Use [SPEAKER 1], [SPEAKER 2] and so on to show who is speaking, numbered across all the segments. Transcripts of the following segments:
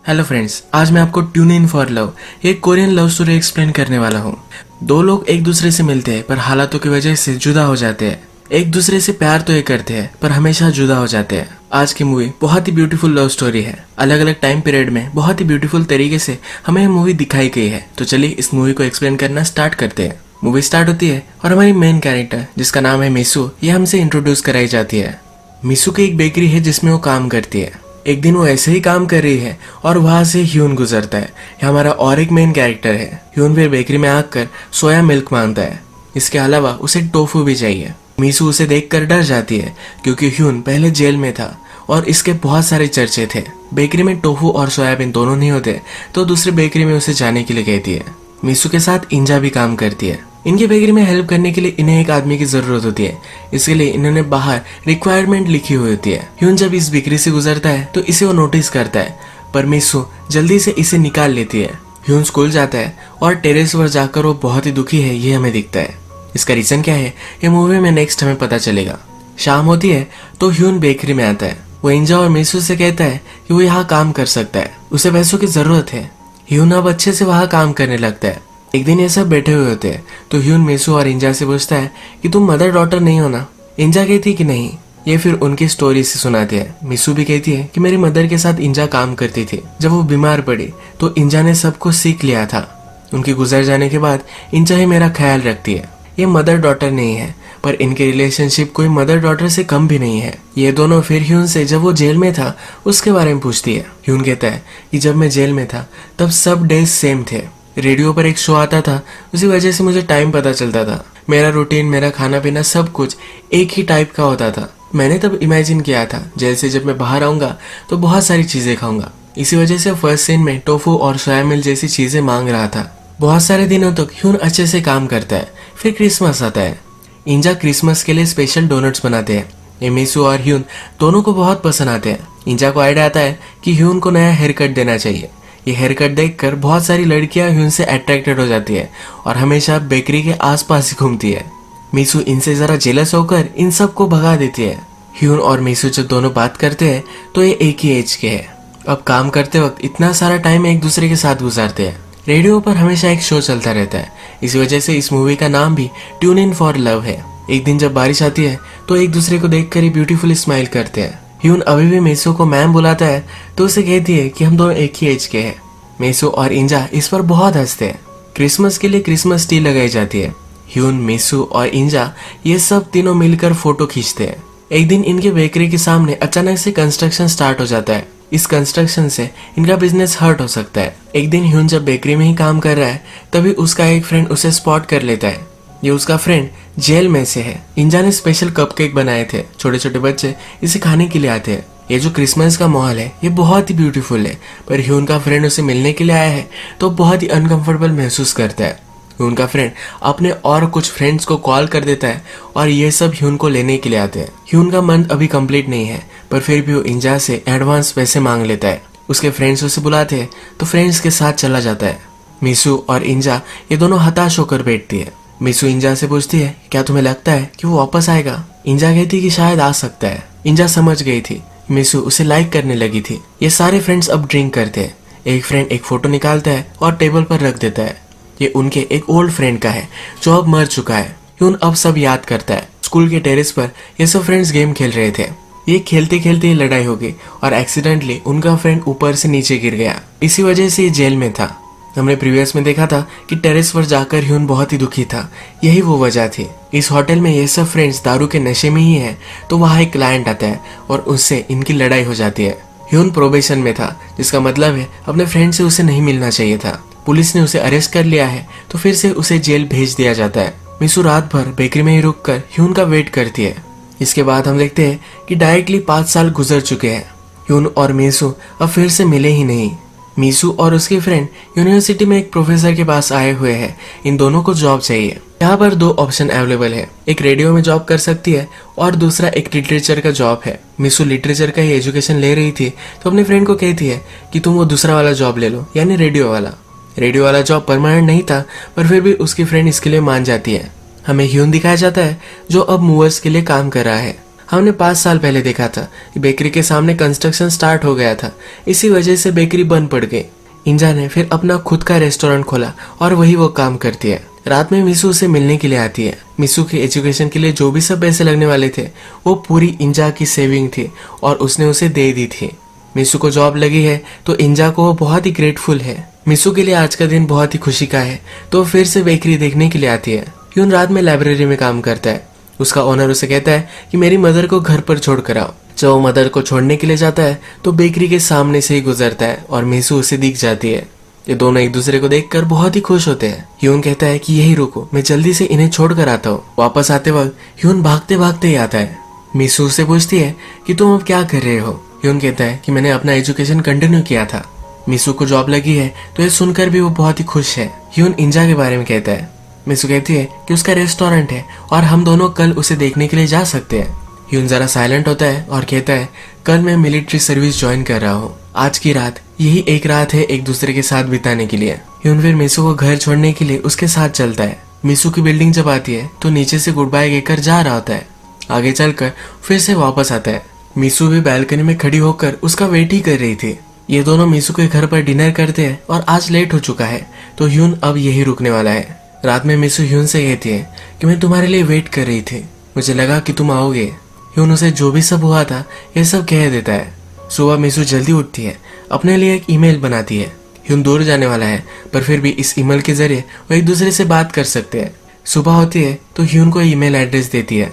[SPEAKER 1] Hello friends, आज मैं आपको ट्यून इन फॉर लव एक कोरियन लव स्टोरी एक्सप्लेन करने वाला हूँ। दो लोग एक दूसरे से मिलते हैं पर हालातों की वजह से जुदा हो जाते हैं। एक दूसरे से प्यार तो ये करते हैं पर हमेशा जुदा हो जाते हैं। आज की मूवी बहुत ही ब्यूटीफुल लव स्टोरी है। अलग अलग टाइम पीरियड में बहुत ही ब्यूटीफुल तरीके से हमें ये मूवी दिखाई गई है। तो चलिए इस मूवी को एक्सप्लेन करना स्टार्ट करते हैं। मूवी स्टार्ट होती है और हमारी मेन कैरेक्टर जिसका नाम है मिसू, ये हमसे इंट्रोड्यूस कराई जाती है। मिसू की एक बेकरी है जिसमें वो काम करती है। एक दिन वो ऐसे ही काम कर रही है और वहां से ह्यून गुजरता है। ये हमारा और एक मेन कैरेक्टर है। ह्यून फिर बेकरी में आकर सोया मिल्क मांगता है। इसके अलावा उसे टोफू भी चाहिए। मिसू उसे देखकर डर जाती है क्योंकि ह्यून पहले जेल में था और इसके बहुत सारे चर्चे थे। बेकरी में टोफू और सोयाबीन दोनों नहीं होते तो दूसरी बेकरी में उसे जाने के लिए कहती है। मिसू के साथ इंजा भी काम करती है। इनकी बेकरी में हेल्प करने के लिए इन्हें एक आदमी की जरूरत होती है, इसके लिए इन्होंने बाहर रिक्वायरमेंट लिखी हुई होती है। ह्यून जब इस बेकरी से गुजरता है तो इसे वो नोटिस करता है पर मिसू जल्दी से इसे निकाल लेती है। ह्यून स्कूल जाता है और टेरेस पर जाकर वो बहुत ही दुखी है, ये हमें दिखता है। इसका रीजन क्या है ये मूवी में नेक्स्ट हमें पता चलेगा। शाम होती है तो ह्यून बेकरी में आता है। वो इंजा और मिसू से कहता है कि वो यहाँ काम कर सकता है, उसे पैसों की जरूरत है। ह्यून अब अच्छे से वहाँ काम करने लगता है। एक दिन ये सब बैठे हुए होते हैं तो ह्यून मिसू और इंजा से पूछता है कि तुम मदर डॉटर नहीं हो ना। इंजा कहती कि नहीं। ये फिर उनकी स्टोरी से सुनाते हैं। मिसू भी कहती है कि मेरी मदर के साथ इंजा काम करती थी। जब वो बीमार पड़ी तो इंजा ने सब कुछ सीख लिया था। उनके गुजर जाने के बाद इंजा ही मेरा ख्याल रखती है। ये मदर डॉटर नहीं है पर इनके रिलेशनशिप कोई मदर डॉटर से कम भी नहीं है। ये दोनों फिर ह्यून से जब वो जेल में था उसके बारे में पूछती है। ह्यून कहता है कि जब मैं जेल में था तब सब डेज सेम थे। रेडियो पर एक शो आता था, उसी वजह से मुझे टाइम पता चलता था। मेरा रूटीन, मेरा खाना पीना सब कुछ एक ही टाइप का होता था। मैंने तब इमेजिन किया था जेल से जब मैं बाहर आऊंगा तो बहुत सारी चीजें खाऊंगा। इसी वजह से फर्स्ट सीन में टोफू और सोया मिल्क जैसी चीजें मांग रहा था। बहुत सारे दिनों तक ह्यून अच्छे से काम करता है। फिर क्रिसमस आता है। इंजा क्रिसमस के लिए स्पेशल डोनट्स बनाते हैं। ये मिसू और ह्यून दोनों को बहुत पसंद आते हैं। इंजा को आइडिया आता है कि ह्यून को नया हेयर कट देना चाहिए। ये हेयर कट देखकर बहुत सारी लड़कियां ह्यून से अट्रैक्टेड हो जाती है और हमेशा बेकरी के आसपास ही घूमती है। मिसू इनसे जरा जेलस होकर इन सब को भगा देती है। ह्यून और मिसू जब दोनों बात करते हैं तो ये एक ही एज के हैं। अब काम करते वक्त इतना सारा टाइम एक दूसरे के साथ गुजारते हैं। रेडियो पर हमेशा एक शो चलता रहता है, इसी वजह से इस मूवी का नाम भी ट्यून इन फॉर लव है। एक दिन जब बारिश आती है तो एक दूसरे को देखकर ही ब्यूटीफुल स्माइल करते हैं। ह्यून अभी भी मिसू को मैम बुलाता है तो उसे कहती है कि हम दोनों एक ही एज के हैं। मिसू और इंजा इस पर बहुत हंसते हैं। क्रिसमस के लिए क्रिसमस ट्री लगाई जाती है। ह्यून, मिसू और इंजा ये सब तीनों मिलकर फोटो खींचते हैं। एक दिन इनके बेकरी के सामने अचानक से कंस्ट्रक्शन स्टार्ट हो जाता है। इस कंस्ट्रक्शन से इनका बिजनेस हर्ट हो सकता है। एक दिन ह्यून जब बेकरी में ही काम कर रहा है तभी उसका एक फ्रेंड उसे स्पॉट कर लेता है। ये उसका फ्रेंड जेल में से है। इंजा ने स्पेशल कपकेक बनाए थे। छोटे छोटे बच्चे इसे खाने के लिए आते हैं। ये जो क्रिसमस का माहौल है ये बहुत ही ब्यूटीफुल है पर ह्यून का फ्रेंड उसे मिलने के लिए आया है तो बहुत ही अनकंफर्टेबल महसूस करता है। ह्यून का फ्रेंड अपने और कुछ फ्रेंड्स को कॉल कर देता है और ये सब ह्यून को लेने के लिए आते हैं। ह्यून का मंथ अभी कंप्लीट नहीं है पर फिर भी वो इंजा से एडवांस पैसे मांग लेता है। उसके फ्रेंड्स उसे बुलाते हैं तो फ्रेंड्स के साथ चला जाता है। मिसू और इंजा ये दोनों हताश होकर बैठती है। मिसू इंजा से पूछती है क्या तुम्हें लगता है कि वो वापस आएगा। इंजा कहती है कि शायद आ सकता है। इंजा समझ गई थी मिसू उसे लाइक करने लगी थी। ये सारे फ्रेंड्स अब ड्रिंक करते हैं। एक फ्रेंड एक फोटो निकालता है और टेबल पर रख देता है। ये उनके एक ओल्ड फ्रेंड का है जो अब मर चुका है। ह्यून अब सब याद करता है। स्कूल के टेरेस पर ये सब फ्रेंड्स गेम खेल रहे थे। ये खेलते खेलते ही लड़ाई हो गई और एक्सीडेंटली उनका फ्रेंड ऊपर से नीचे गिर गया। इसी वजह से ये जेल में था। हमने प्रीवियस में देखा था कि टेरेस पर जाकर ह्यून बहुत ही दुखी था। यही वो वजह थी। इस होटल में ये सब फ्रेंड्स दारू के नशे में ही है तो वहाँ एक क्लाइंट आता है और उससे इनकी लड़ाई हो जाती है। ह्यून प्रोबेशन में था जिसका मतलब है अपने फ्रेंड से उसे नहीं मिलना चाहिए था। पुलिस ने उसे अरेस्ट कर लिया है तो फिर से उसे जेल भेज दिया जाता है। मिसू रात भर बेकरी में ही रुककर ह्यून का वेट करती है। इसके बाद हम देखते हैं कि डायरेक्टली 5 साल गुजर चुके हैं। ह्यून और मिसू अब फिर से मिले ही नहीं। मिसू और उसकी फ्रेंड यूनिवर्सिटी में एक प्रोफेसर के पास आए हुए हैं। इन दोनों को जॉब चाहिए। यहाँ पर 2 ऑप्शन अवेलेबल है। एक रेडियो में जॉब कर सकती है और दूसरा एक लिटरेचर का जॉब है। मिसू लिटरेचर का ही एजुकेशन ले रही थी तो अपने फ्रेंड को कहती है कि तुम वो दूसरा वाला जॉब ले लो, यानी रेडियो वाला। रेडियो वाला जॉब परमानेंट नहीं था पर फिर भी उसकी फ्रेंड इसके लिए मान जाती है। हमें ह्यून दिखाया जाता है जो अब मूवर्स के लिए काम कर रहा है। हमने 5 साल पहले देखा था कि बेकरी के सामने कंस्ट्रक्शन स्टार्ट हो गया था, इसी वजह से बेकरी बंद पड़ गई। इंजा ने फिर अपना खुद का रेस्टोरेंट खोला और वही वो काम करती है। रात में मिसू उसे मिलने के लिए आती है। मिसू के एजुकेशन के लिए जो भी सब पैसे लगने वाले थे वो पूरी इंजा की सेविंग थी और उसने उसे दे दी थी। मिसू को जॉब लगी है तो इंजा को वो बहुत ही ग्रेटफुल है। मिसू के लिए आज का दिन बहुत ही खुशी का है तो फिर से बेकरी देखने के लिए आती है। ह्यून रात में लाइब्रेरी में काम करता है। उसका ओनर उसे कहता है कि मेरी मदर को घर पर छोड़ कर आओ। जब वो मदर को छोड़ने के लिए जाता है तो बेकरी के सामने से ही गुजरता है और मिसू उसे दिख जाती है। ये दोनों एक दूसरे को देखकर बहुत ही खुश होते हैं। ह्यून कहता है कि यही रुको, मैं जल्दी से इन्हें छोड़ कर आता हूँ। वापस आते वक्त ह्यून भागते भागते ही आता है। मिसू से पूछती है कि तुम अब क्या कर रहे हो। ह्यून कहता है कि मैंने अपना एजुकेशन कंटिन्यू किया था। मिसू को जॉब लगी है तो ये सुनकर भी वो बहुत ही खुश है। ह्यून इंजा के बारे में कहता है। मिसू कहती है कि उसका रेस्टोरेंट है और हम दोनों कल उसे देखने के लिए जा सकते हैं। ह्यून जरा साइलेंट होता है और कहता है कल मैं मिलिट्री सर्विस ज्वाइन कर रहा हूँ। आज की रात यही एक रात है एक दूसरे के साथ बिताने के लिए। ह्यून फिर मिसू को घर छोड़ने के लिए उसके साथ चलता है। मिसू की बिल्डिंग जब आती है तो नीचे से गुड बाय कहकर जा रहा होता है। आगे चलकर फिर से वापस आता है। मिसू भी बालकनी में खड़ी होकर उसका वेट ही कर रही थी। ये दोनों मिसू के घर पर डिनर करते हैं और आज लेट हो चुका है तो ह्यून अब यही रुकने वाला है। रात में मिसू ह्यून से कहती है कि मैं तुम्हारे लिए वेट कर रही थी, मुझे लगा कि तुम आओगे। ह्यून उसे जो भी सब हुआ था ये सब कह देता है। सुबह मिसू जल्दी उठती है, अपने लिए एक ईमेल बनाती है। ह्यून दूर जाने वाला है पर फिर भी इस ईमेल के जरिए वो एक दूसरे से बात कर सकते हैं। सुबह होती है तो ह्यून को ईमेल एड्रेस देती है।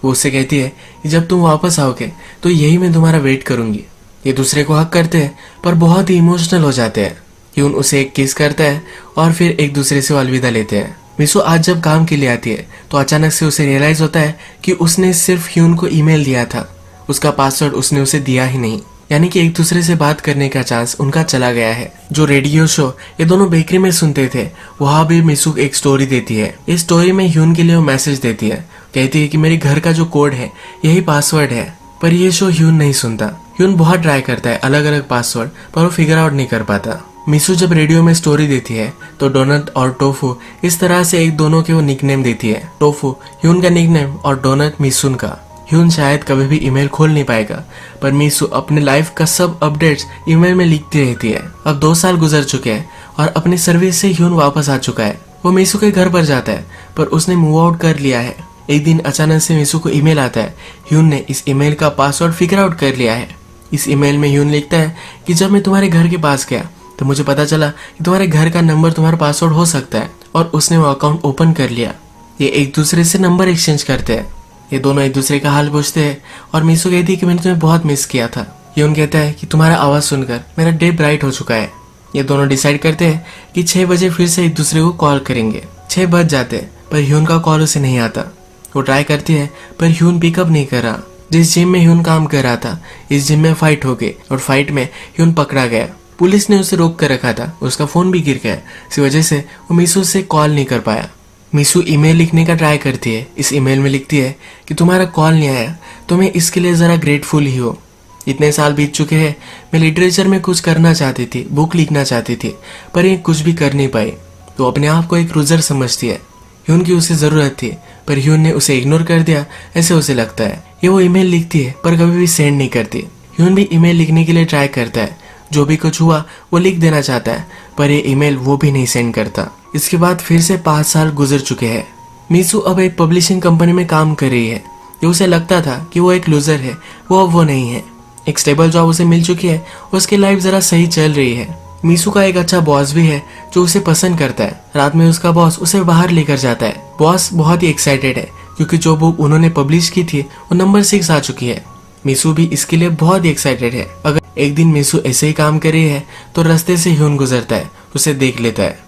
[SPEAKER 1] वो उससे कहती है कि जब तुम वापस आओगे तो यही मैं तुम्हारा वेट करूंगी। ये दूसरे को हक करते हैं पर बहुत ही इमोशनल हो जाते हैं। ह्यून उसे एक किस करता है और फिर एक दूसरे से अलविदा लेते हैं। मिसू आज जब काम के लिए आती है तो अचानक से उसे रियलाइज होता है कि उसने सिर्फ ह्यून को ईमेल दिया था, उसका पासवर्ड उसने उसे दिया ही नहीं। यानी कि एक दूसरे से बात करने का चांस उनका चला गया है। जो रेडियो शो ये दोनों बेकरी में सुनते थे वहां भी मिसू एक स्टोरी देती है। इस स्टोरी में ह्यून के लिए वो मैसेज देती है, कहती है कि मेरे घर का जो कोड है यही पासवर्ड है। पर ये शो ह्यून नहीं सुनता। ह्यून बहुत ट्राई करता है अलग अलग पासवर्ड पर वो फिगर आउट नहीं कर पाता। मिसू जब रेडियो में स्टोरी देती है तो डोनट और टोफू इस तरह से एक दोनों के वो निकनेम देती है। टोफू ह्यून का निकनेम और डोनट मिसून का। ह्यून शायद कभी भी ईमेल खोल नहीं पाएगा पर मिसू अपने लाइफ का सब अपडेट्स ईमेल में लिखती रहती है। अब 2 साल गुजर चुके हैं और अपनी सर्विस से ह्यून वापस आ चुका है। वो मिसू के घर पर जाता है पर उसने मूव आउट कर लिया है। एक दिन अचानक से मिसू को ईमेल आता है, ह्यून ने इस ईमेल का पासवर्ड फिगर आउट कर लिया है। इस ईमेल में ह्यून लिखता है कि जब मैं तुम्हारे घर के पास गया तो मुझे पता चला कि तुम्हारे घर का नंबर तुम्हारा पासवर्ड हो सकता है और उसने वो अकाउंट ओपन कर लिया। ये एक दूसरे से नंबर एक्सचेंज करते हैं। ये दोनों एक दूसरे का हाल पूछते हैं और मिसू कहती है कि मैंने तुम्हें बहुत मिस किया था। ह्यून कहता है कि तुम्हारा आवाज सुनकर मेरा डे ब्राइट हो चुका है। ये दोनों डिसाइड करते हैं कि 6 बजे फिर से एक दूसरे को कॉल करेंगे। 6 बज जाते पर ह्यून का कॉल उसे नहीं आता। वो ट्राई करती है पर ह्यून पिकअप नहीं कर रहा। जिस जिम में ह्यून काम कर रहा था इस जिम में फाइट हो गई और फाइट में ह्यून पकड़ा गया। पुलिस ने उसे रोक कर रखा था, उसका फोन भी गिर गया। इस वजह से वो मिसू से कॉल नहीं कर पाया। मिसू ईमेल लिखने का ट्राई करती है। इस ईमेल में लिखती है कि तुम्हारा कॉल नहीं आया तो मैं इसके लिए जरा ग्रेटफुल ही हूँ। इतने साल बीत चुके हैं, मैं लिटरेचर में कुछ करना चाहती थी, बुक लिखना चाहती थी पर ये कुछ भी कर नहीं पाई। तो अपने आप को एक लूजर समझती है। ह्यून की उसे जरूरत थी पर ह्यून ने उसे इग्नोर कर दिया ऐसे उसे लगता है। ये वो ईमेल लिखती है पर कभी भी सेंड नहीं करती। ह्यून भी ईमेल लिखने के लिए ट्राई करता है, जो भी कुछ हुआ वो लिख देना चाहता है पर ये ईमेल वो भी नहीं सेंड करता। इसके बाद फिर से 5 साल गुजर चुके हैं। मिसू अब एक पब्लिशिंग कंपनी में काम कर रही है। ये उसे लगता था कि वो एक लूजर है, वो अब वो नहीं है। एक स्टेबल जॉब उसे मिल चुकी है, उसकी लाइफ जरा सही चल रही है। मिसू का एक अच्छा बॉस भी है जो उसे पसंद करता है। रात में उसका बॉस उसे बाहर लेकर जाता है। बॉस बहुत ही एक्साइटेड है क्योंकि जो बुक उन्होंने पब्लिश की थी वो नंबर 6 आ चुकी है। मिसू भी इसके लिए बहुत ही एक्साइटेड है। अगर एक दिन मिसू ऐसे ही काम कर रही है तो रास्ते से ह्यून गुजरता है, उसे देख लेता है।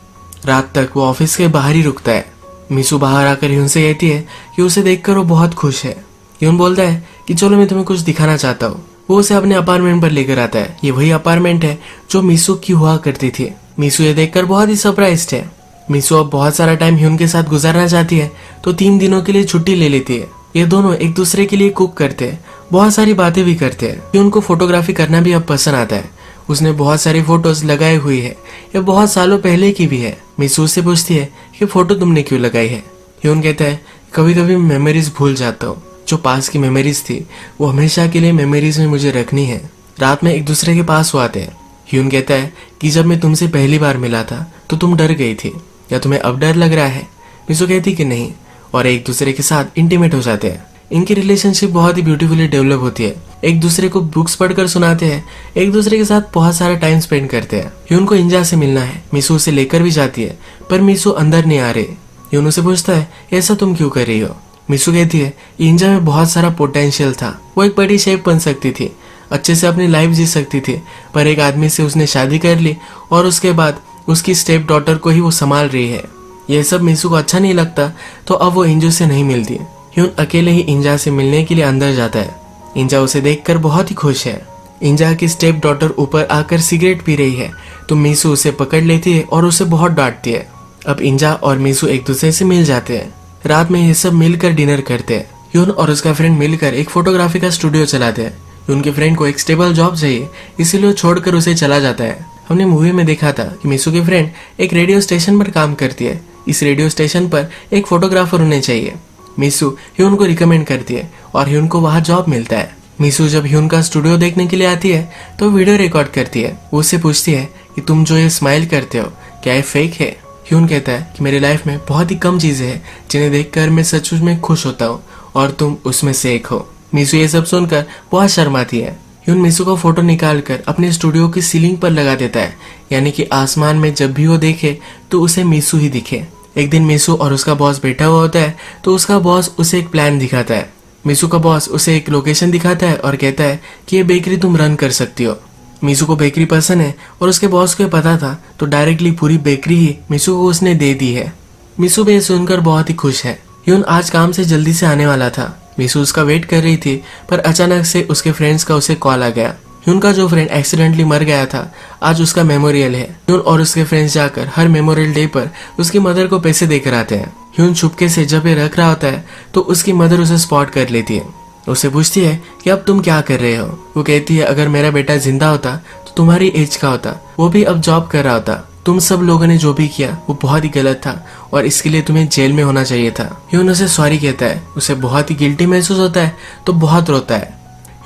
[SPEAKER 1] रात तक वो ऑफिस के बाहर ही रुकता है। मिसू बाहर आकर ह्यून से कहती है कि उसे देखकर वो बहुत खुश है। ह्यून बोलता है कि चलो मैं तुम्हें कुछ दिखाना चाहता हूँ। वो उसे अपने अपार्टमेंट पर लेकर आता है। ये वही अपार्टमेंट है जो मिसू की हुआ करती थी। मिसू ये देखकर बहुत ही सरप्राइज्ड है। मिसू अब बहुत सारा टाइम ह्यून के साथ गुजारना चाहती है तो 3 दिनों के लिए छुट्टी ले लेती है। ये दोनों एक दूसरे के लिए कुक करते हैं, बहुत सारी बातें भी करते हैं। ह्यून को फोटोग्राफी करना भी अब पसंद आता है। उसने बहुत सारी फोटोज लगाई हुई है, ये बहुत सालों पहले की भी है। मिसू से पूछती है कि फोटो तुमने क्यों लगाई है। ह्यून कहता है कभी कभी मेमोरीज भूल जाता हूँ, जो पास की मेमोरीज थी वो हमेशा के लिए मेमोरीज में मुझे रखनी है। रात में एक दूसरे के पास वो आते हैं। ह्यून कहता है कि जब मैं तुमसे पहली बार मिला था तो तुम डर गई थी, या तुम्हें अब डर लग रहा है? मिसू कहती कि नहीं, और एक दूसरे के साथ इंटीमेट हो जाते हैं। इनकी रिलेशनशिप बहुत ही ब्यूटीफुली डेवलप होती है। एक दूसरे को बुक्स पढ़कर सुनाते हैं, एक दूसरे के साथ बहुत सारा टाइम स्पेंड करते हैं। ह्यून को इंजा से मिलना है, मिसू उसे लेकर भी जाती है, पर मिसू अंदर नहीं आ रही। ह्यून उसे पूछता है ऐसा तुम क्यों कर रही हो? मिसू कहती है इंजा में बहुत सारा पोटेंशियल था, वो एक बड़ी शेफ बन सकती थी, अच्छे से अपनी लाइफ जी सकती थी, पर एक आदमी से उसने शादी कर ली और उसके बाद उसकी स्टेप डॉटर को ही वो संभाल रही है। यह सब मिसू को अच्छा नहीं लगता, तो अब वो इंजो से नहीं मिलती। ह्यून अकेले ही इंजा से मिलने के लिए अंदर जाता है। इंजा उसे देखकर बहुत ही खुश है। इंजा की स्टेप डॉटर ऊपर आकर सिगरेट पी रही है, तो मिसू उसे पकड़ लेती है और उसे बहुत डांटती है। अब इंजा और मिसू एक दूसरे से मिल जाते हैं। रात में ये सब मिलकर डिनर करते हैं। ह्यून और उसका फ्रेंड मिलकर एक फोटोग्राफी का स्टूडियो चलाते हैं। उनके फ्रेंड को एक स्टेबल जॉब चाहिए, इसीलिए छोड़कर उसे चला जाता है। हमने मूवी में देखा था कि मिसू की फ्रेंड एक रेडियो स्टेशन पर काम करती है। इस रेडियो स्टेशन पर एक फोटोग्राफर होने चाहिए। मिसू ह्यून को रिकमेंड करती है और ह्यून को वहां जॉब मिलता है। मिसू जब ह्यून का स्टूडियो देखने के लिए आती है तो वीडियो रिकॉर्ड करती है। वो उससे पूछती है कि तुम जो ये स्माइल करते हो क्या ये फेक है? ह्यून कहता है कि मेरी लाइफ में बहुत ही कम चीजें हैं जिन्हें देखकर मैं सचमुच में खुश होता हूँ और तुम उसमें से एक हो। मिसू ये सब सुनकर बहुत शर्माती है। ह्यून मिसू को फोटो निकालकर अपने स्टूडियो की सीलिंग पर लगा देता है, यानी कि आसमान में जब भी वो देखे तो उसे मिसू ही दिखे। एक दिन मिसू और उसका बॉस बैठा हुआ होता है, तो उसका बॉस उसे एक प्लान दिखाता है। मिसू का बॉस उसे एक लोकेशन दिखाता है और कहता है कि ये बेकरी तुम रन कर सकती हो। मिसू को बेकरी पसंद है और उसके बॉस को पता था, तो डायरेक्टली पूरी बेकरी ही मिसू को उसने दे दी है। मिसू भी सुनकर बहुत ही खुश है। ह्यून आज काम से जल्दी से आने वाला था। मिसू उसका वेट कर रही थी, पर अचानक से उसके फ्रेंड्स का उसे कॉल आ गया। ह्यून का जो फ्रेंड एक्सीडेंटली मर गया था, आज उसका मेमोरियल है। ह्यून और उसके फ्रेंड्स जाकर हर मेमोरियल डे पर उसकी मदर को पैसे देकर आते हैं। ह्यून छुपके से जब ये रख रहा होता है तो उसकी मदर उसे स्पॉट कर लेती है। उससे पूछती है कि अब तुम क्या कर रहे हो? वो कहती है अगर मेरा बेटा जिंदा होता तो तुम्हारी एज का होता, वो भी अब जॉब कर रहा होता। तुम सब लोगों ने जो भी किया वो बहुत ही गलत था और इसके लिए तुम्हें जेल में होना चाहिए था। ह्यून उसे सॉरी कहता है। उसे बहुत ही गिल्टी महसूस होता है, तो बहुत रोता है।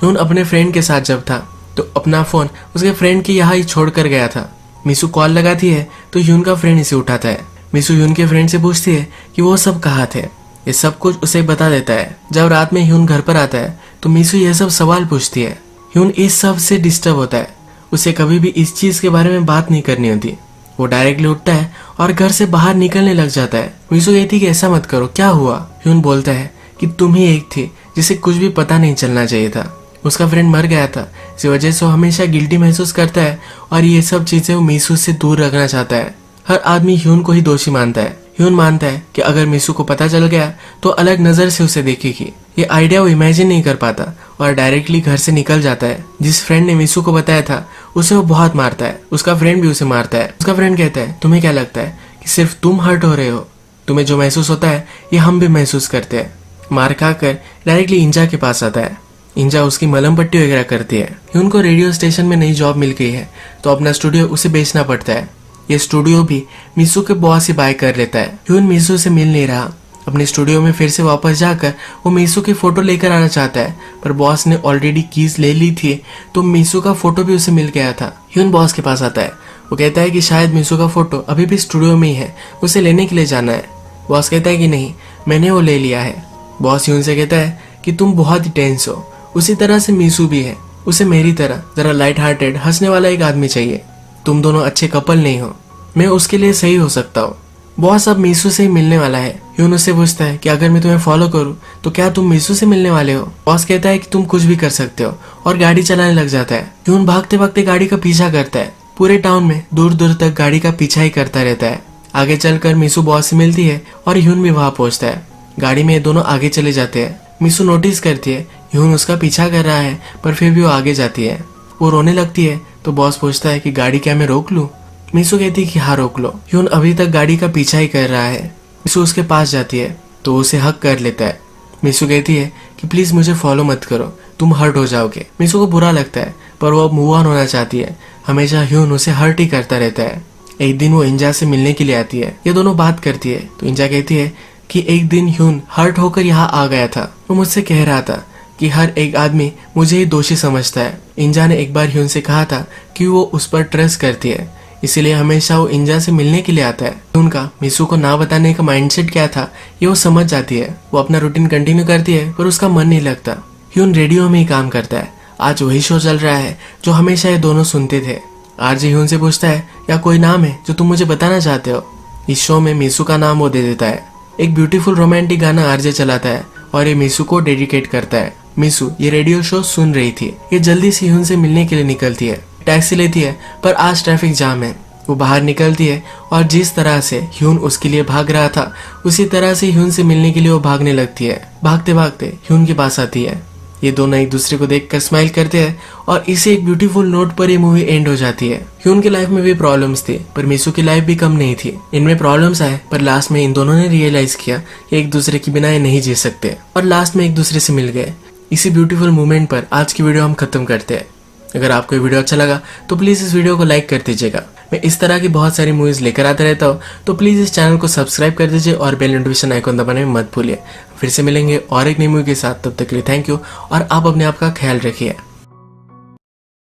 [SPEAKER 1] ह्यून अपने फ्रेंड के साथ जब था तो अपना फोन उसके फ्रेंड के यहाँ ही छोड़ कर गया था। मिसू कॉल लगाती है तो ह्यून का फ्रेंड इसे उठाता है। मिसू ह्यून के फ्रेंड से पूछती है कि वो सब कहाँ थे। ये सब कुछ उसे बता देता है। जब रात में ह्यून घर पर आता है तो मिसू ये सब सवाल पूछती है। ह्यून इस सब से डिस्टर्ब होता है। उसे कभी भी इस चीज के बारे में बात नहीं करनी होती। वो डायरेक्टली उठता है और घर से बाहर निकलने लग जाता है। मिसू कहती कि ऐसा मत करो, क्या हुआ? ह्यून बोलता है कि तुम ही एक थी जिसे कुछ भी पता नहीं चलना चाहिए था। उसका फ्रेंड मर गया था, इस वजह से वो हमेशा गिल्टी महसूस करता है और ये सब चीजें वो मिसू से दूर रखना चाहता है। हर आदमी ह्यून को ही दोषी मानता है। ह्यून मानता है कि अगर मिसू को पता चल गया तो अलग नजर से उसे देखेगी। ये आइडिया वो इमेजिन नहीं कर पाता और डायरेक्टली घर से निकल जाता है। जिस फ्रेंड ने मिसू को बताया था उसे वो बहुत मारता है। उसका फ्रेंड भी उसे मारता है। उसका फ्रेंड कहता है तुम्हें क्या लगता है कि सिर्फ तुम हर्ट हो रहे हो? तुम्हें जो महसूस होता है ये हम भी महसूस करते हैं। मार खाकर डायरेक्टली इंजा के पास आता है। इंजा उसकी मलहम पट्टी वगैरह करती है। ह्यून को रेडियो स्टेशन में नई जॉब मिल गई है, तो अपना स्टूडियो उसे बेचना पड़ता है। ये स्टूडियो भी मिसू के बॉस ही बाय कर लेता है। ह्यून मिसू से मिल नहीं रहा। अपने स्टूडियो में फिर से वापस जाकर वो मिसू की फोटो लेकर आना चाहता है, पर बॉस ने ऑलरेडी कीज ले ली थी, तो मिसू का फोटो भी उसे मिल गया था। ह्यून बॉस के पास आता है। वो कहता है कि शायद मिसू का फोटो अभी भी स्टूडियो में ही है, उसे लेने के लिए जाना है। बॉस कहता है कि नहीं, मैंने वो ले लिया है। बॉस ह्यून से कहता है कि तुम बहुत ही टेंस हो, उसी तरह से मिसू भी है। उसे मेरी तरह जरा लाइट हार्टेड हंसने वाला एक आदमी चाहिए। तुम दोनों अच्छे कपल नहीं हो, मैं उसके लिए सही हो सकता हूँ। बॉस अब मिसू से ही मिलने वाला है। ह्यून उससे पूछता है कि अगर मैं तुम्हें फॉलो करूँ तो क्या तुम मिसू से मिलने वाले हो? बॉस कहता है कि तुम कुछ भी कर सकते हो और गाड़ी चलाने लग जाता है। ह्यून भागते भागते गाड़ी का पीछा करता है। पूरे टाउन में दूर दूर तक गाड़ी का पीछा ही करता रहता है। आगे चलकर मिसू बॉस से मिलती है और ह्यून भी वहां पहुंचता है। गाड़ी में दोनों आगे चले जाते हैं। मिसू नोटिस करती है ह्यून उसका पीछा कर रहा है, पर फिर भी वो आगे जाती है। वो रोने लगती है तो बॉस पूछता है कि गाड़ी क्या मैं रोक लूं? मिसू कहती है कि हाँ रोक लो। ह्यून अभी तक गाड़ी का पीछा ही कर रहा है। मिसू उसके पास जाती है तो उसे हक कर लेता है। मिसू कहती है कि प्लीज मुझे फॉलो मत करो, तुम हर्ट हो जाओगे। मिसू को बुरा लगता है, पर वो अब मूव ऑन होना चाहती है। हमेशा ह्यून उसे हर्ट ही करता रहता है। एक दिन वो इंजा से मिलने के लिए आती है। ये दोनों बात करती है तो इंजा कहती है कि एक दिन ह्यून हर्ट होकर यहाँ आ गया था। वो मुझसे कह रहा था कि हर एक आदमी मुझे ही दोषी समझता है। इंजा ने एक बार ह्यून से कहा था कि वो उस पर ट्रस्ट करती है, इसीलिए हमेशा वो इंजा से मिलने के लिए आता है। उनका मिसू को ना बताने का माइंडसेट क्या था ये वो समझ जाती है। वो अपना रूटीन कंटिन्यू करती है पर उसका मन नहीं लगता। ह्यून रेडियो में ही काम करता है। आज वही शो चल रहा है जो हमेशा ये दोनों सुनते थे। आरजे ह्यून से पूछता है, या कोई नाम है जो तुम मुझे बताना चाहते हो? इस शो में मिसू का नाम वो दे देता है। एक ब्यूटीफुल रोमांटिक गाना आरजे चलाता है और ये मिसू को डेडिकेट करता है। मिसू ये रेडियो शो सुन रही थी। ये जल्दी से ह्यून से मिलने के लिए निकलती है। टैक्सी लेती है पर आज ट्रैफिक जाम है। वो बाहर निकलती है और जिस तरह से ह्यून उसके लिए भाग रहा था उसी तरह से ह्यून से मिलने के लिए वो भागने लगती है। भागते भागते ह्यून के पास आती है। ये दोनों एक दूसरे को देखकर स्माइल करते हैं और इसे एक ब्यूटीफुल नोट पर ये मूवी एंड हो जाती है। ह्यून की लाइफ में भी प्रॉब्लम्स थी पर मिसू की लाइफ भी कम नहीं थी। इनमें प्रॉब्लम्स आए पर लास्ट में इन दोनों ने रियलाइज किया कि एक दूसरे के बिना ये नहीं जी सकते और लास्ट में एक दूसरे से मिल गए। इसी ब्यूटीफुल मोमेंट पर आज की वीडियो हम खत्म करते हैं। अगर आपको ये वीडियो अच्छा लगा तो प्लीज इस वीडियो को लाइक कर दीजिएगा। मैं इस तरह की बहुत सारी मूवीज लेकर आता रहता हूँ, तो प्लीज इस चैनल को सब्सक्राइब कर दीजिए और बेल नोटिफिकेशन आइकन दबाने में मत भूलिए। फिर से मिलेंगे और एक नई मूवी के साथ, तब तक के लिए थैंक यू और आप अपने आप का ख्याल रखिए।